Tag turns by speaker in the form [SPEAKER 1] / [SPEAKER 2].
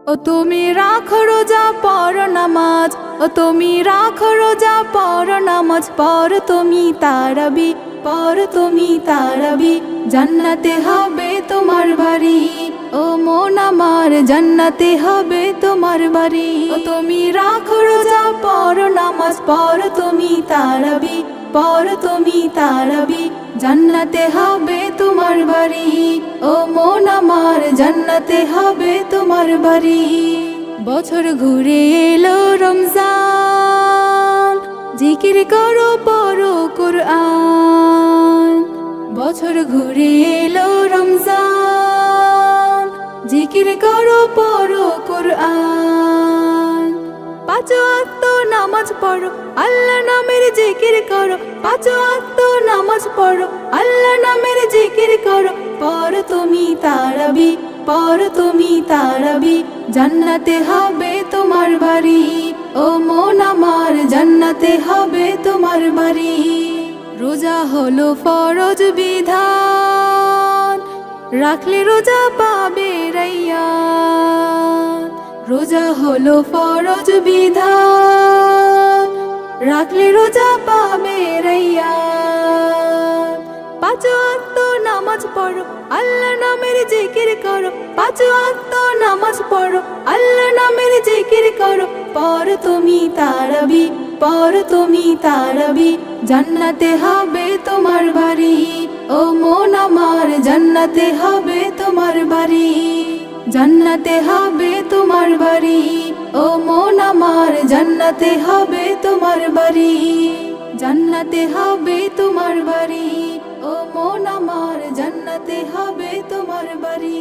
[SPEAKER 1] ও তুমি রাখো রোজা পড়ো নামাজ, ও তুমি রাখো রোজা পড়ো নামাজ, পড়ো তুমি তারাবি, পড়ো তুমি তারাবি, জান্নাতে হবে তোমার বাড়ি। ও মন আমার জান্নাতে হবে তোমার বাড়ি। ও তুমি রাখো রোজা পড়ো নামাজ, পড়ো তুমি তারাবি, পড়ো তুমি তারাবি, জান্নাতে হবে তোমার বাড়ি। ও মন আমার জান্নাতে হবে তোমার বাড়ি। বছর ঘুরে এলো রমজান, জিকির করো পড়ো কুরআন। বছর ঘুরে এলো রমজান, জিকির করো পড়ো কুরআন। পাঁচ ওয়াক্ত নামাজ পড়ো, আল্লাহ নামের জিকির করো, পাঁচ ওয়াক্ত নামাজ পড়ো, আল্লাহ নামের জিকির করো, পড়ো তুমি তারাবি, পড়ো তুমি তারাবি, জান্নাতে হবে তোমার বাড়ি। ও মন আমার জান্নাতে হবে তোমার বাড়ি। রোজা হলো ফরজ বিধান, রাখলে রোজা পাবে রাইয়ান। রোজা হলো ফরজ বিধান, রাখলে রোজা পাবে রাইয়ান। পাঁচ ওয়াক্ত নামাজ পড়ো, আল্লাহ নামের জিকির করো, পাঁচ ওয়াক্ত নামাজ পড়ো, আল্লাহ নামের জিকির করো, পড়ো তুমি তারাবি, পড়ো তুমি তারাবি, জান্নাতে হবে তোমার বাড়ি। ও মন আমার জান্নাতে হবে তোমার বাড়ি, জান্নাতে হবে তোমার বাড়ি। ও মন আমার জান্নাতে হবে তোমার বাড়ি, জান্নাতে হবে তোমার বাড়ি। ও মন আমার জান্নাতে হবে তোমার বাড়ি।